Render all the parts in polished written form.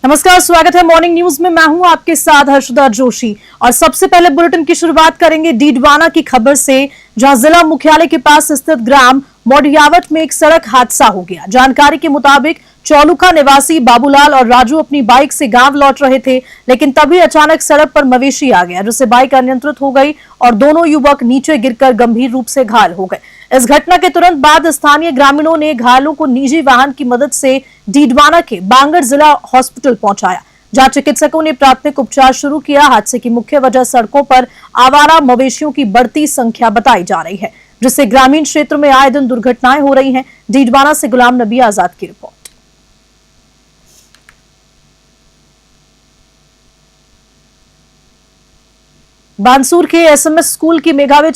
नमस्कार, स्वागत है मॉर्निंग न्यूज में। मैं हूं आपके साथ हर्षदा जोशी और सबसे पहले बुलेटिन की शुरुआत करेंगे डीडवाना की खबर से, जहां जिला मुख्यालय के पास स्थित ग्राम मोडियावट में एक सड़क हादसा हो गया। जानकारी के मुताबिक चौलुखा निवासी बाबूलाल और राजू अपनी बाइक से गांव लौट रहे थे, लेकिन तभी अचानक सड़क पर मवेशी आ गया, जिससे बाइक अनियंत्रित हो गई और दोनों युवक नीचे गिरकर गंभीर रूप से घायल हो गए। इस घटना के तुरंत बाद स्थानीय ग्रामीणों ने घायलों को निजी वाहन की मदद से डीडवाना के बांगड़ जिला हॉस्पिटल पहुंचाया, जहां चिकित्सकों ने प्राथमिक उपचार शुरू किया। हादसे की मुख्य वजह सड़कों पर आवारा मवेशियों की बढ़ती संख्या बताई जा रही है, जिससे ग्रामीण क्षेत्र में आए दिन दुर्घटनाएं हो रही हैं। डीडवाना से गुलाम नबी आजाद की रिपोर्ट। बानसूर के एसएमएस स्कूल की मेधावी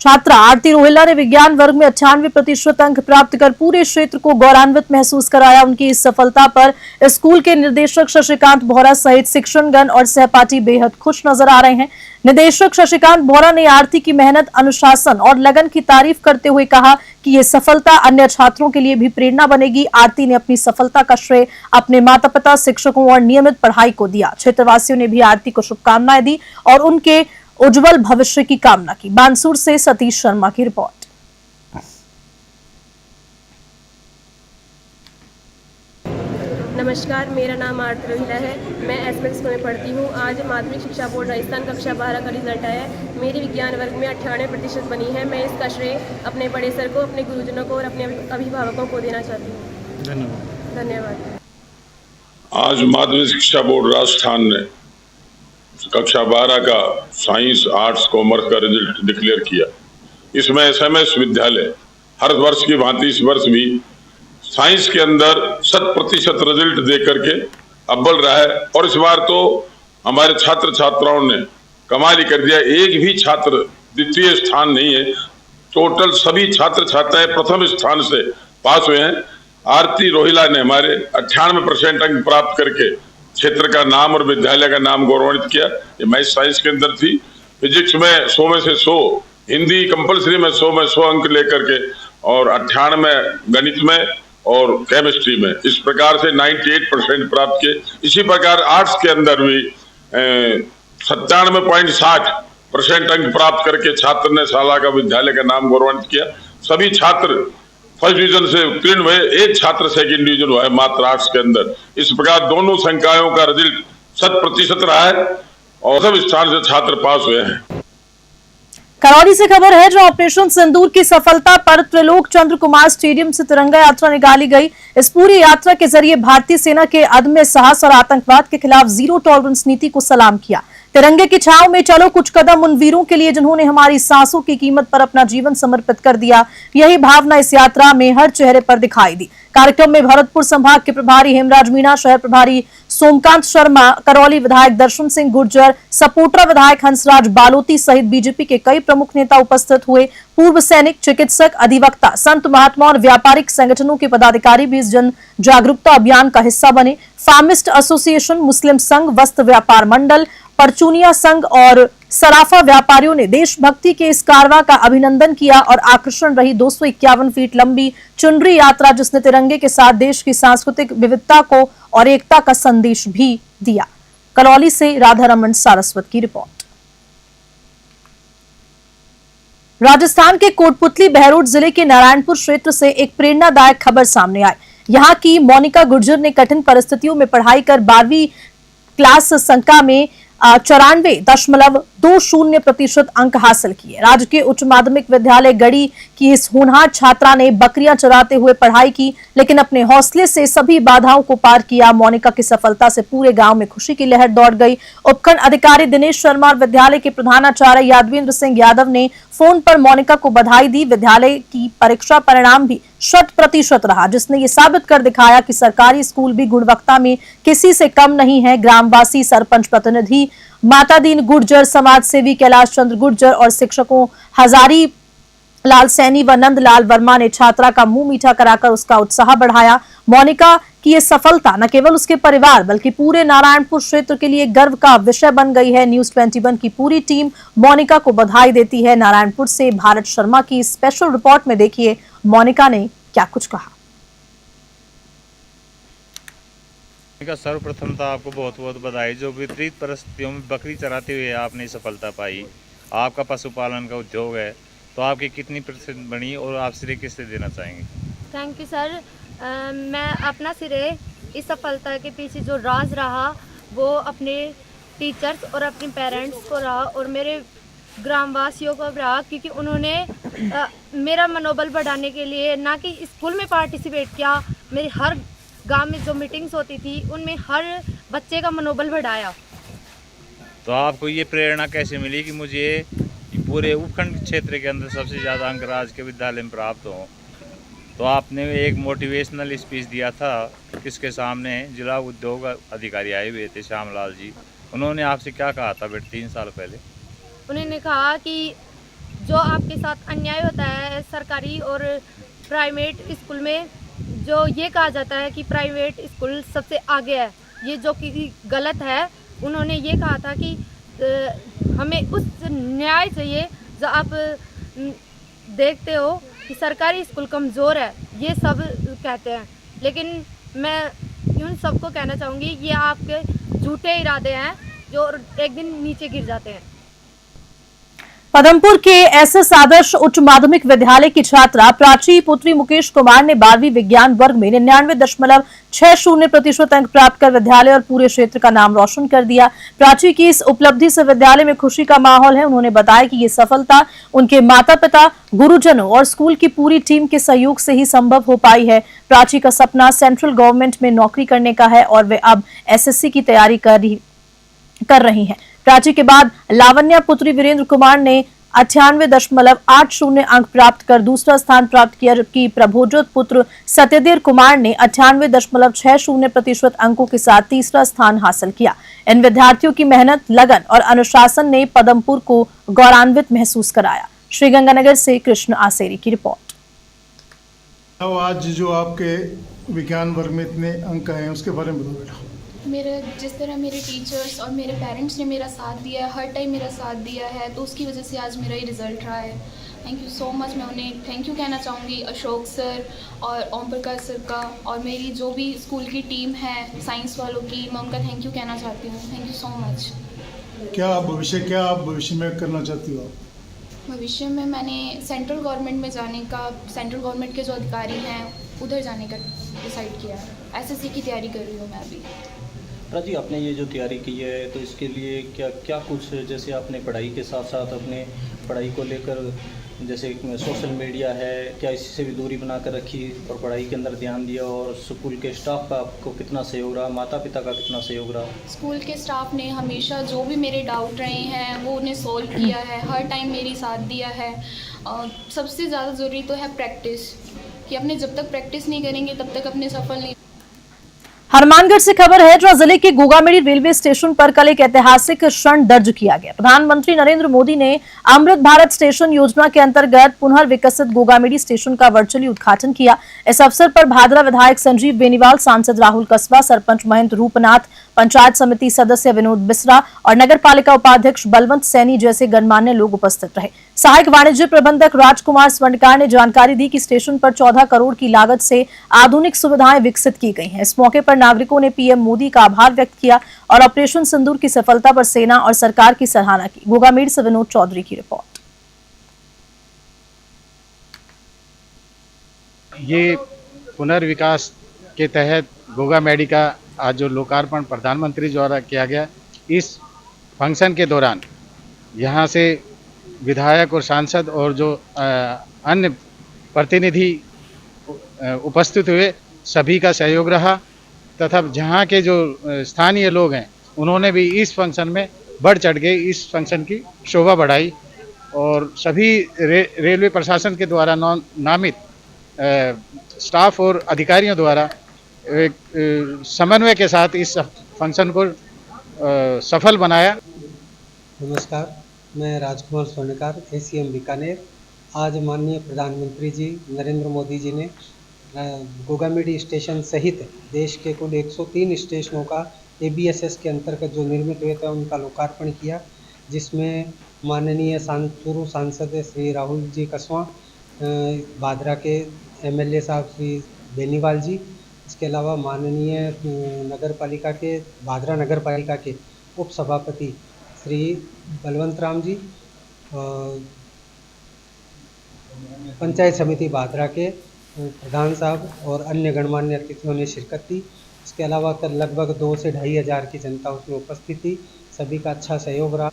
छात्रा आरती रोहिला ने विज्ञान वर्ग में 98% अंक प्राप्त कर पूरे क्षेत्र को गौरवान्वित महसूस कराया। उनकी इस सफलता पर स्कूल के निदेशक शशिकांत बोहरा सहित शिक्षकगण और सहपाठी बेहद खुश नजर आ रहे हैं। निदेशक शशिकांत बोहरा ने आरती की मेहनत, अनुशासन और लगन की तारीफ करते हुए कहा कि ये सफलता अन्य छात्रों के लिए भी प्रेरणा बनेगी। आरती ने अपनी सफलता का श्रेय अपने माता पिता, शिक्षकों और नियमित पढ़ाई को दिया। क्षेत्रवासियों ने भी आरती को शुभकामनाएं दी और उनके उज्जवल भविष्य की कामना की। बानसूर से सतीश शर्मा की रिपोर्ट। नमस्कार, मेरा नाम आरती रोहिला है। मैं एसएमएस स्कूल में पढ़ती हूँ। आज माध्यमिक शिक्षा बोर्ड राजस्थान कक्षा 12 का रिजल्ट आया है। मेरी विज्ञान वर्ग में 98% बनी है। मैं इसका श्रेय अपने बड़े सर को, अपने गुरुजनों को और अपने अभिभावकों को देना चाहती हूँ। धन्यवाद। आज माध्यमिक शिक्षा बोर्ड राजस्थान ने कक्षा 12 का साइंस, आर्ट्स, कॉमर्स का रिजल्ट डिक्लेयर किया। इसमें एसएमएस विद्यालय हर वर्ष की भांति इस वर्ष भी साइंस के अंदर 100% रिजल्ट दे करके अव्वल रहा है। और इस बार तो हमारे छात्र छात्राओं ने कमाल ही कर दिया, एक भी छात्र द्वितीय स्थान नहीं है। टोटल सभी छात्र छात्राएं प्रथम स्थान से पास हुए हैं। आरती रोहिला ने हमारे 98% अंक प्राप्त करके क्षेत्र का नाम और विद्यालय का नाम गौरवान्वित किया। ये मैथ साइंस के अंदर थी। फिजिक्स में 100 में से 100, हिंदी कंपलसरी में 100 में 100 अंक लेकर के, और 98 गणित में और केमिस्ट्री में, इस प्रकार से 98% प्राप्त किए। इसी प्रकार आर्ट्स के अंदर भी 97.60% अंक प्राप्त करके छात्र ने शाला का, विद्यालय का नाम गौरवान्वित किया। सभी छात्र फर्स्ट डिवीजन से उत्तीर्ण हुए, एक छात्र सेकंड डिवीजन हुआ है मात्र आर्ट्स के अंदर। इस प्रकार दोनों संकायों का रिजल्ट 100% रहा है और सब स्थान से छात्र पास हुए हैं। करौली से खबर है, जो ऑपरेशन सिंदूर की सफलता पर त्रिलोक चंद्र कुमार स्टेडियम से तिरंगा यात्रा निकाली गई। इस पूरी यात्रा के जरिए भारतीय सेना के अदम्य साहस और आतंकवाद के खिलाफ जीरो टॉलरेंस नीति को सलाम किया। तिरंगे की छांव में चलो कुछ कदम उन वीरों के लिए जिन्होंने हमारी सांसों की कीमत पर अपना जीवन समर्पित कर दिया। यही भावना इस यात्रा में हर चेहरे पर दिखाई दी। कार्यक्रम में भरतपुर संभाग के प्रभारी हेमराज मीणा, शहर प्रभारी सोमकांत शर्मा, करौली विधायक दर्शन सिंह गुर्जर, सपोटरा विधायक हंसराज बालोती सहित बीजेपी के कई प्रमुख नेता उपस्थित हुए। पूर्व सैनिक, चिकित्सक, अधिवक्ता, संत महात्मा और व्यापारिक संगठनों के पदाधिकारी भी इस जन जागरूकता अभियान का हिस्सा बने। फार्मिस्ट एसोसिएशन, मुस्लिम संघ, वस्त्र व्यापार मंडल, परचूनिया संघ और सराफा व्यापारियों ने देशभक्ति के इस कारवां का अभिनंदन किया और आकर्षण रही 251 फीट लंबी चुनरी यात्रा, जिसने तिरंगे के साथ देश की सांस्कृतिक विविधता को और एकता का संदेश भी दिया। करौली से राधा रमन सारस्वत की रिपोर्ट। राजस्थान के कोटपुतली बहरोड जिले के नारायणपुर क्षेत्र से एक प्रेरणादायक खबर सामने आई। यहाँ की मोनिका गुर्जर ने कठिन परिस्थितियों में पढ़ाई कर 12वीं क्लास संख्या में 94.20% अंक हासिल किए। राजकीय उच्च माध्यमिक विद्यालय गढ़ी की इस होनहार छात्रा ने बकरियां चराते हुए पढ़ाई की, लेकिन अपने हौसले से सभी बाधाओं को पार किया। मोनिका की सफलता से पूरे गांव में खुशी की लहर दौड़ गई। उपखंड अधिकारी दिनेश शर्मा और विद्यालय के प्रधानाचार्य यादवेंद्र सिंह यादव ने फोन पर मोनिका को बधाई दी। विद्यालय की परीक्षा परिणाम भी 100% रहा, जिसने ये साबित कर दिखाया कि सरकारी स्कूल भी गुणवत्ता में किसी से कम नहीं है। ग्रामवासी, सरपंच प्रतिनिधि माता दीन गुर्जर, समाज सेवी कैलाश चंद्र गुर्जर और शिक्षकों हजारी लाल सैनी व नंदलाल वर्मा ने छात्रा का मुंह मीठा कराकर उसका उत्साह बढ़ाया। मोनिका की ये सफलता न केवल उसके परिवार बल्कि पूरे नारायणपुर क्षेत्र के लिए गर्व का विषय बन गई है। न्यूज 21 की पूरी टीम मोनिका को बधाई देती है। नारायणपुर से भारत शर्मा की स्पेशल रिपोर्ट में देखिए मोनिका ने क्या कुछ कहा। का सर्वप्रथम तो आपको बहुत बहुत बधाई। जो विपरीत परिस्थितियों में बकरी चराते हुए आपने सफलता पाई। आपका पशुपालन का उद्योग है, तो आपकी कितनी प्रतिशत बनी और आप श्रेय किससे देना चाहेंगे? Thank you sir. मैं अपना श्रेय इस सफलता के पीछे जो राज रहा वो अपने टीचर्स और अपने पेरेंट्स को रहा और मेरे ग्रामवासियों को रहा, क्योंकि उन्होंने मेरा मनोबल बढ़ाने के लिए ना कि स्कूल में पार्टिसिपेट किया, मेरे हर गांव में जो मीटिंग्स होती थी उनमें हर बच्चे का मनोबल बढ़ाया। तो आपको ये प्रेरणा कैसे मिली कि मुझे पूरे उपखंड क्षेत्र के अंदर सबसे ज़्यादा अंक राजकीय विद्यालय में प्राप्त हों? तो आपने एक मोटिवेशनल स्पीच दिया था, किसके सामने? जिला उद्योग अधिकारी आए हुए थे, श्यामलाल जी। उन्होंने आपसे क्या कहा था बेटा 3 साल पहले? उन्होंने कहा कि जो आपके साथ अन्याय होता है सरकारी और प्राइवेट स्कूल में, जो ये कहा जाता है कि प्राइवेट स्कूल सबसे आगे है, ये जो कि गलत है। उन्होंने ये कहा था कि हमें उस न्याय चाहिए जो आप देखते हो कि सरकारी स्कूल कमज़ोर है, ये सब कहते हैं। लेकिन मैं उन सबको कहना चाहूँगी ये आपके झूठे इरादे हैं जो एक दिन नीचे गिर जाते हैं। पदमपुर के एसएस आदर्श उच्च माध्यमिक विद्यालय की छात्रा प्राची पुत्री मुकेश कुमार ने 12वीं विज्ञान वर्ग में 99.60% अंक प्राप्त कर विद्यालय और पूरे क्षेत्र का नाम रोशन कर दिया। प्राची की इस उपलब्धि से विद्यालय में खुशी का माहौल है। उन्होंने बताया कि ये सफलता उनके माता पिता, गुरुजनों और स्कूल की पूरी टीम के सहयोग से ही संभव हो पाई है। प्राची का सपना सेंट्रल गवर्नमेंट में नौकरी करने का है और वे अब एसएससी की तैयारी कर रही हैं। प्राची के बाद लावण्या पुत्री वीरेंद्र कुमार ने 98.80 अंक प्राप्त कर दूसरा स्थान प्राप्त किया, जबकि प्रभोजोत पुत्र सत्यदेव कुमार ने 98.60% अंकों के साथ तीसरा स्थान हासिल किया। इन विद्यार्थियों की मेहनत, लगन और अनुशासन ने पदमपुर को गौरवान्वित महसूस कराया। श्रीगंगानगर से कृष्ण आसेरी की रिपोर्ट। आज जो आपके विज्ञान वर्ग में इतने अंक आए हैं उसके बारे में बताओ बेटा। जिस तरह मेरे टीचर्स और मेरे पेरेंट्स ने मेरा साथ दिया है, हर टाइम मेरा साथ दिया है, तो उसकी वजह से आज मेरा ये रिज़ल्ट रहा है। Thank you so much. मैं उन्हें थैंक यू कहना चाहूँगी, अशोक सर और ओम प्रकाश सर का, और मेरी जो भी स्कूल की टीम है साइंस वालों की, मैं उनका थैंक यू कहना चाहती हूँ। Thank you so much. क्या आप भविष्य में करना चाहती हो? भविष्य में मैंने सेंट्रल गवर्नमेंट में जाने का, सेंट्रल गवर्नमेंट के जो अधिकारी हैं उधर जाने का डिसाइड किया है। एसएससी की तैयारी कर रही हूँ मैं अभी। जी, आपने ये जो तैयारी की है तो इसके लिए क्या कुछ, जैसे आपने पढ़ाई के साथ साथ अपने पढ़ाई को लेकर जैसे सोशल मीडिया है, क्या इससे भी दूरी बना कर रखी और पढ़ाई के अंदर ध्यान दिया? और स्कूल के स्टाफ का आपको कितना सहयोग रहा, माता पिता का कितना सहयोग रहा? स्कूल के स्टाफ ने हमेशा जो भी मेरे डाउट रहे हैं वो उन्हें सोल्व किया है, हर टाइम मेरी साथ दिया है। सबसे ज़्यादा ज़रूरी तो है प्रैक्टिस, कि अपने जब तक प्रैक्टिस नहीं करेंगे तब तक अपने सफल नहीं। हनुमानगढ़ से खबर है, जहां जिले के गोगामेड़ी रेलवे स्टेशन पर कल एक ऐतिहासिक क्षण दर्ज किया गया। प्रधानमंत्री नरेंद्र मोदी ने अमृत भारत स्टेशन योजना के अंतर्गत पुनर्विकसित गोगामेड़ी स्टेशन का वर्चुअली उद्घाटन किया। इस अवसर पर भादरा विधायक संजीव बेनीवाल, सांसद राहुल कस्बा, सरपंच महेंद्र रूपनाथ, पंचायत समिति सदस्य विनोद बिसरा और नगर पालिका उपाध्यक्ष बलवंत सैनी जैसे गणमान्य लोग उपस्थित रहे। सहायक वाणिज्य प्रबंधक राजकुमार स्वर्णकार ने जानकारी दी कि स्टेशन पर 14 करोड़ की लागत से आधुनिक सुविधाएं विकसित की गई हैं। इस मौके पर नागरिकों ने पीएम मोदी का आभार व्यक्त किया और ऑपरेशन सिंदूर की सफलता पर सेना और सरकार की सराहना की। गोगामेड़ से विनोद चौधरी की रिपोर्ट। ये पुनर्विकास के तहत गोगामेड़ी का आज जो लोकार्पण प्रधानमंत्री द्वारा किया गया, इस फंक्शन के दौरान यहाँ से विधायक और सांसद और जो अन्य प्रतिनिधि उपस्थित हुए, सभी का सहयोग रहा तथा जहाँ के जो स्थानीय लोग हैं उन्होंने भी इस फंक्शन में बढ़ चढ़ के इस फंक्शन की शोभा बढ़ाई और सभी रेलवे प्रशासन के द्वारा नामित स्टाफ और अधिकारियों द्वारा समन्वय के साथ इस फंक्शन को सफल बनाया। नमस्कार, मैं राजकुमार स्वर्णकार, एसीएम बीकानेर। आज माननीय प्रधानमंत्री जी नरेंद्र मोदी जी ने गोगामेड़ी स्टेशन सहित देश के कुल 103 स्टेशनों का एबीएसएस के अंतर्गत जो निर्मित हुए थे उनका लोकार्पण किया, जिसमें माननीय पूर्व सांसद श्री राहुल जी कस्वा, भादरा के एमएलए साहब श्री बेनीवाल जी इसके अलावा माननीय नगर पालिका के भादरा नगर पालिका के उप सभापति श्री बलवंत राम जी, पंचायत समिति भादरा के प्रधान साहब और अन्य गणमान्य अतिथियों ने शिरकत की। इसके अलावा कल लगभग 2 से 2.5 हज़ार की जनता उसमें उपस्थित थी। सभी का अच्छा सहयोग रहा।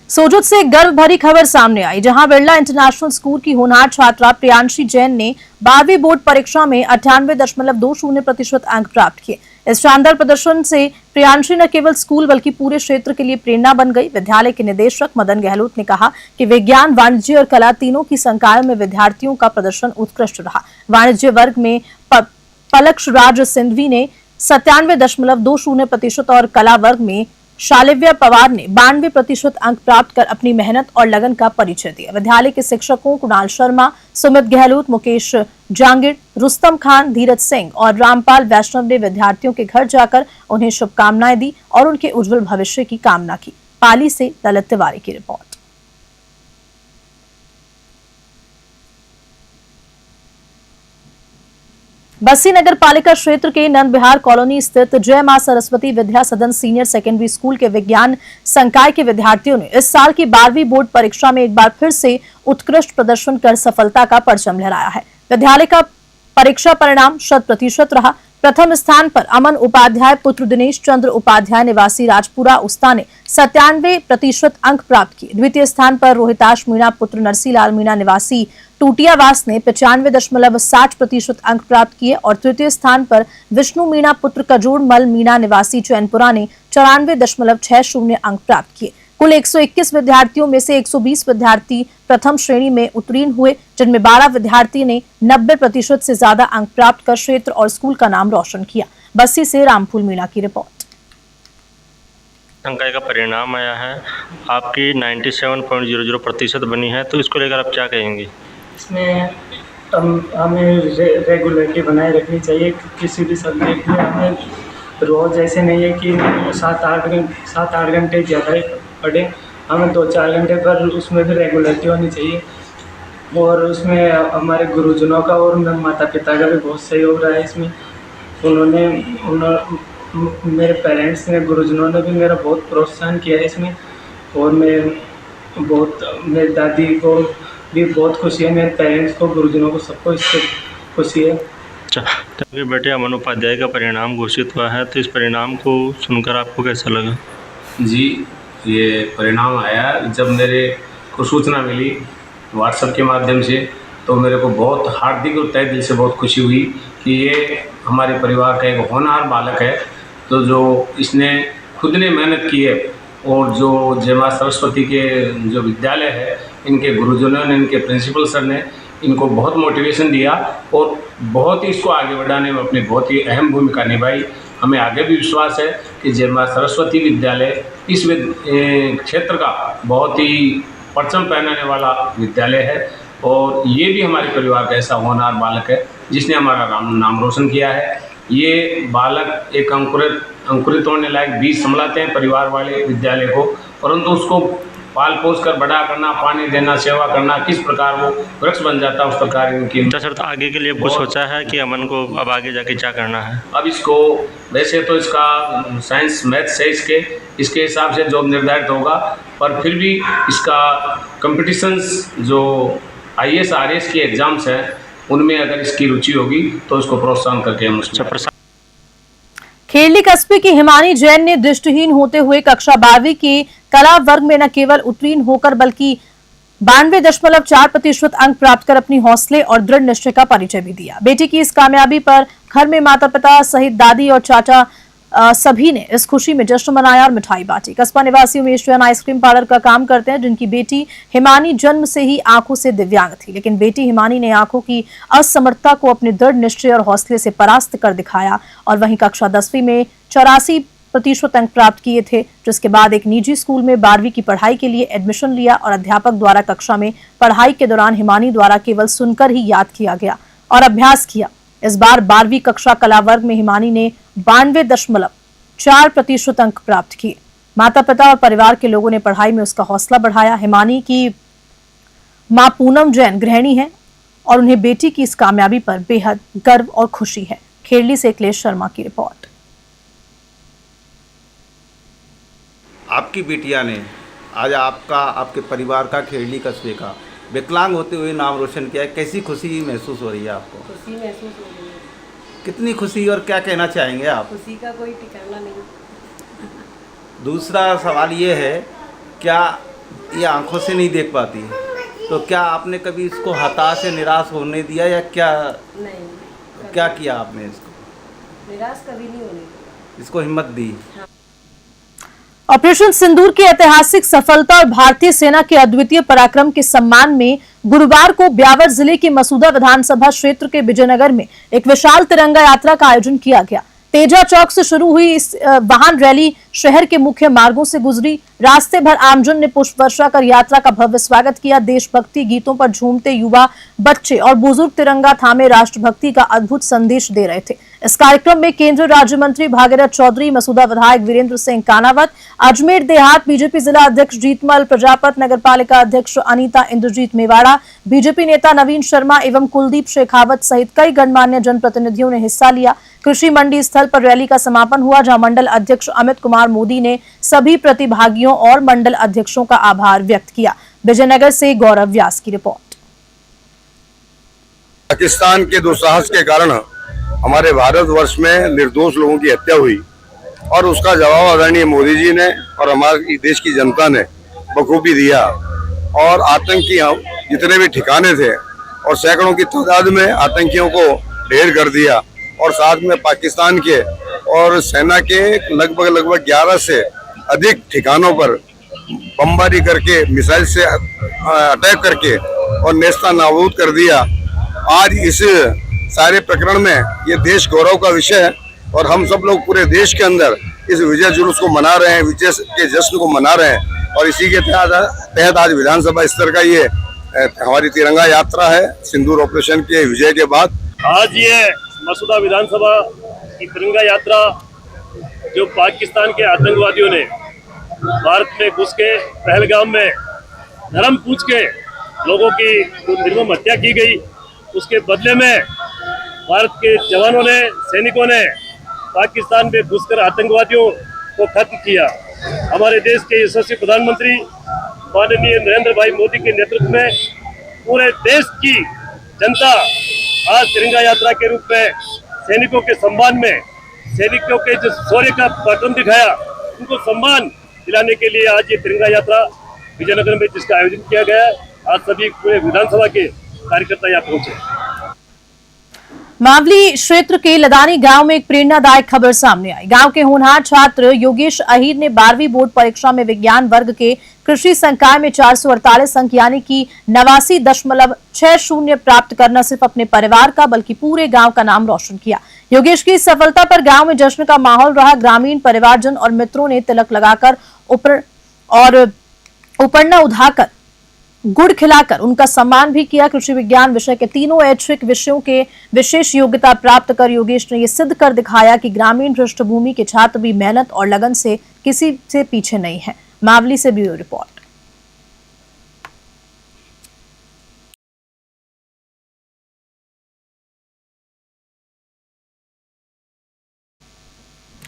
सोजत से एक गर्व भरी खबर सामने आई, जहां बिरला इंटरनेशनल स्कूल की होनहार छात्रा प्रियांशी जैन ने 12वीं बोर्ड परीक्षा में 98.20% अंक प्राप्त किए। इस शानदार प्रदर्शन से प्रियांशी न केवल स्कूल बल्कि पूरे क्षेत्र के लिए प्रेरणा बन गई। विद्यालय के निदेशक मदन गहलोत ने कहा कि विज्ञान, वाणिज्य और कला तीनों की संकाय में विद्यार्थियों का प्रदर्शन उत्कृष्ट रहा। वाणिज्य वर्ग में पलक्ष राज सिंधवी ने 97.20% और कला वर्ग में शालिव्या पवार ने 92% अंक प्राप्त कर अपनी मेहनत और लगन का परिचय दिया। विद्यालय के शिक्षकों कुणाल शर्मा, सुमित गहलोत, मुकेश जांगिड़, रुस्तम खान, धीरज सिंह और रामपाल वैष्णव ने विद्यार्थियों के घर जाकर उन्हें शुभकामनाएं दी और उनके उज्जवल भविष्य की कामना की। पाली से ललित तिवारी की रिपोर्ट। बस्सी नगर पालिका क्षेत्र के नंद बिहार कॉलोनी स्थित जय मां सरस्वती विद्या सदन सीनियर सेकेंडरी स्कूल के विज्ञान संकाय के विद्यार्थियों ने इस साल की 12वीं बोर्ड परीक्षा में एक बार फिर से उत्कृष्ट प्रदर्शन कर सफलता का परचम लहराया है। विद्यालय का परीक्षा परिणाम 100% रहा। प्रथम स्थान पर अमन उपाध्याय पुत्र दिनेश चंद्र उपाध्याय निवासी राजपुरा उस्ता ने 97% अंक प्राप्त किए। द्वितीय स्थान पर रोहिताश मीणा पुत्र नरसीलाल मीणा निवासी टूटियावास ने 95.60% अंक प्राप्त किए और तृतीय स्थान पर विष्णु मीणा पुत्र कजोड़ मल मीणा निवासी चैनपुरा ने 94.60 अंक प्राप्त किए। कुल 121 विद्यार्थियों में से 120 विद्यार्थी प्रथम श्रेणी में उत्तीर्ण हुए, जिनमें 12 विद्यार्थी ने 90% से ज्यादा अंक प्राप्त कर क्षेत्र और स्कूल का नाम रोशन किया। बस्सी से रामफूल मीणा की रिपोर्ट। संकाय का परिणाम आया है, आपकी 97.00% बनी है, तो इसको लेकर आप क्या कहेंगे? इसमें हमें रेगुलरिटी बनाए रखनी चाहिए। किसी भी सब्जेक्ट में हमें रोज़ ऐसे नहीं है कि 7-8 घंटे ज़्यादा पढ़े, हमें 2-4 घंटे पर उसमें भी रेगुलरिटी होनी चाहिए। और उसमें हमारे गुरुजनों का और माता पिता का भी बहुत सहयोग रहा है। इसमें मेरे पेरेंट्स ने, गुरुजनों ने भी मेरा बहुत प्रोत्साहन किया है इसमें। और मेरी दादी को भी बहुत खुशी है, मेरे पेरेंट्स को, गुरुजनों को, सबको इससे खुशी है। अच्छा, तो बेटे अमन उपाध्याय का परिणाम घोषित हुआ है, तो इस परिणाम को सुनकर आपको कैसा लगा? जी, ये परिणाम आया जब मेरे को सूचना मिली व्हाट्सएप के माध्यम से, तो मेरे को बहुत हार्दिक और तहे दिल से बहुत खुशी हुई कि ये हमारे परिवार का एक होनहार बालक है। तो जो इसने खुद ने मेहनत की है और जो जय मां सरस्वती के जो विद्यालय है, इनके गुरुजनों ने, इनके प्रिंसिपल सर ने इनको बहुत मोटिवेशन दिया और बहुत ही इसको आगे बढ़ाने में अपनी बहुत ही अहम भूमिका निभाई। हमें आगे भी विश्वास है कि जय मां सरस्वती विद्यालय इस क्षेत्र का बहुत ही परचम पहनाने वाला विद्यालय है और ये भी हमारे परिवार का ऐसा होनहार बालक है जिसने हमारा नाम रोशन किया है। ये बालक एक अंकुरित होने लायक बीज संभलाते हैं परिवार वाले विद्यालय को, परंतु उसको पाल पोस कर बड़ा करना, पानी देना, सेवा करना, किस प्रकार वो वृक्ष बन जाता है उस प्रकार इनकी। सर, तो आगे के लिए कुछ सोचा है कि अमन को अब आगे जाके क्या करना है? अब इसको वैसे तो इसका साइंस मैथ्स है, इसके हिसाब से जॉब निर्धारित होगा, पर फिर भी इसका कंपटीशंस जो IAS RAS के एग्जाम्स हैं उनमें अगर इसकी रुचि होगी तो इसको प्रोत्साहन करके हम खेरली कस्बे की हिमानी जैन ने दृष्टिहीन होते हुए कक्षा 12वीं के कला वर्ग में न केवल उत्तीर्ण होकर बल्कि 92.4% अंक प्राप्त कर अपनी हौसले और दृढ़ निश्चय का परिचय भी दिया। बेटी की इस कामयाबी पर घर में माता पिता सहित दादी और चाचा सभी ने इस खुशी में जश्न मनाया और मिठाई बांटी। कस्बा निवासी उमेश जैन आइसक्रीम पार्लर का काम करते हैं, जिनकी बेटी हिमानी जन्म से ही आंखों से दिव्यांग थी, लेकिन बेटी हिमानी ने आंखों की असमर्थता को अपने दृढ़ निश्चय और हौसले से परास्त कर दिखाया और वहीं कक्षा 10वीं में 84% अंक प्राप्त किए थे, जिसके बाद एक निजी स्कूल में 12वीं की पढ़ाई के लिए एडमिशन लिया और अध्यापक द्वारा कक्षा में पढ़ाई के दौरान हिमानी द्वारा केवल सुनकर ही याद किया गया और अभ्यास किया। इस बार 12वीं कक्षा कला वर्ग में हिमानी ने 92.4% अंक प्राप्त किए। माता पिता और परिवार के लोगों ने पढ़ाई में उसका हौसला बढ़ाया। हिमानी की मां पूनम जैन गृहिणी है और उन्हें बेटी की इस कामयाबी पर बेहद गर्व और खुशी है। खेरली से अखिलेश शर्मा की रिपोर्ट। आपकी बिटिया ने आज आपके परिवार का, खेरली कस्बे का विकलांग होते हुए नाम रोशन किया है। कैसी खुशी महसूस हो रही है आपको? खुशी महसूस हो रही है। कितनी खुशी, और क्या कहना चाहेंगे आप? खुशी का कोई ठिकाना नहीं। दूसरा सवाल ये है, क्या ये आंखों से नहीं देख पाती, तो क्या आपने कभी इसको हताश से निराश होने दिया या क्या? नहीं। क्या किया आपने इसको? निराश कभी नहीं होने दिया, इसको हिम्मत दी। हाँ। ऑपरेशन सिंदूर की ऐतिहासिक सफलता और भारतीय सेना के अद्वितीय पराक्रम के सम्मान में गुरुवार को ब्यावर जिले के मसूदा विधानसभा क्षेत्र के विजयनगर में एक विशाल तिरंगा यात्रा का आयोजन किया गया। तेजा चौक से शुरू हुई इस वाहन रैली शहर के मुख्य मार्गों से गुजरी। रास्ते भर आमजन ने पुष्प वर्षा कर यात्रा का भव्य स्वागत किया। देशभक्ति गीतों पर झूमते युवा, बच्चे और बुजुर्ग तिरंगा थामे राष्ट्रभक्ति का अद्भुत संदेश दे रहे थे। इस कार्यक्रम में केंद्रीय राज्य मंत्री भागीरथ चौधरी, मसूदा विधायक वीरेंद्र सिंह कानावत, अजमेर देहात बीजेपी जिला अध्यक्ष जीतमल प्रजापत, नगरपालिका अध्यक्ष अनीता इंद्रजीत मेवाड़ा, बीजेपी नेता नवीन शर्मा एवं कुलदीप शेखावत सहित कई गणमान्य जनप्रतिनिधियों ने हिस्सा लिया। कृषि मंडी स्थल पर रैली का समापन हुआ, जहां मंडल अध्यक्ष अमित कुमार मोदी ने सभी प्रतिभागियों और मंडल अध्यक्षों का आभार व्यक्त किया। विजयनगर से गौरव व्यास की रिपोर्ट। पाकिस्तान के दुस्साहस के कारण हमारे भारतवर्ष में निर्दोष लोगों की हत्या हुई और उसका जवाब आदरणीय मोदी जी ने और हमारे देश की जनता ने बखूबी दिया। और आतंकी जितने भी ठिकाने थे और सैकड़ों की तादाद में आतंकियों को ढेर कर दिया, और साथ में पाकिस्तान के और सेना के लगभग 11 से अधिक ठिकानों पर बमबारी करके, मिसाइल से अटैक करके और नेस्ता नाबूद कर दिया। आज इस सारे प्रकरण में ये देश गौरव का विषय है और हम सब लोग पूरे देश के अंदर इस विजय जुलूस को मना रहे हैं, विजय के जश्न को मना रहे हैं। और इसी के तहत आज विधानसभा स्तर का ये हमारी तिरंगा यात्रा है, सिंदूर ऑपरेशन के विजय के बाद। आज ये मसूदा विधानसभा की तिरंगा यात्रा जो पाकिस्तान के आतंकवादियों ने भारत में घुस के पहलगाम में धर्म पूछ के लोगों की निर्मम हत्या की गई, उसके बदले में भारत के जवानों ने, सैनिकों ने पाकिस्तान में घुसकर आतंकवादियों को खत्म किया। हमारे देश के यशस्वी प्रधानमंत्री माननीय नरेंद्र भाई मोदी के नेतृत्व में पूरे देश की जनता आज तिरंगा यात्रा के रूप में सैनिकों के सम्मान में, सैनिकों के जो शौर्य का पराक्रम दिखाया, उनको सम्मान दिलाने के लिए आज ये तिरंगा यात्रा विजयनगर में जिसका आयोजन किया गया है। आज सभी पूरे विधानसभा के कार्यकर्ता यहाँ पहुंचे। मावली क्षेत्र के लदानी गांव में एक प्रेरणादायक खबर सामने आई। गांव के होनहार छात्र योगेश अहीर ने 12वीं बोर्ड परीक्षा में विज्ञान वर्ग के कृषि संकाय में 448 अंक यानी कि 89.60 प्राप्त करना सिर्फ अपने परिवार का बल्कि पूरे गांव का नाम रोशन किया। योगेश की इस सफलता पर गांव में जश्न का माहौल रहा। ग्रामीण परिवारजन और मित्रों ने तिलक लगाकर उपरना उठाकर गुड़ खिलाकर उनका सम्मान भी किया। कृषि विज्ञान विषय के तीनों ऐच्छिक विषयों के विशेष योग्यता प्राप्त कर योगेश ने ये सिद्ध कर दिखाया कि ग्रामीण पृष्ठभूमि के छात्र भी मेहनत और लगन से किसी से पीछे नहीं है। मावली से ब्यूरो रिपोर्ट।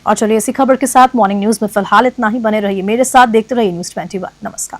और चलिए इसी खबर के साथ मॉर्निंग न्यूज में फिलहाल इतना ही। बने रहिए मेरे साथ, देखते रहिए न्यूज़ 21। नमस्कार।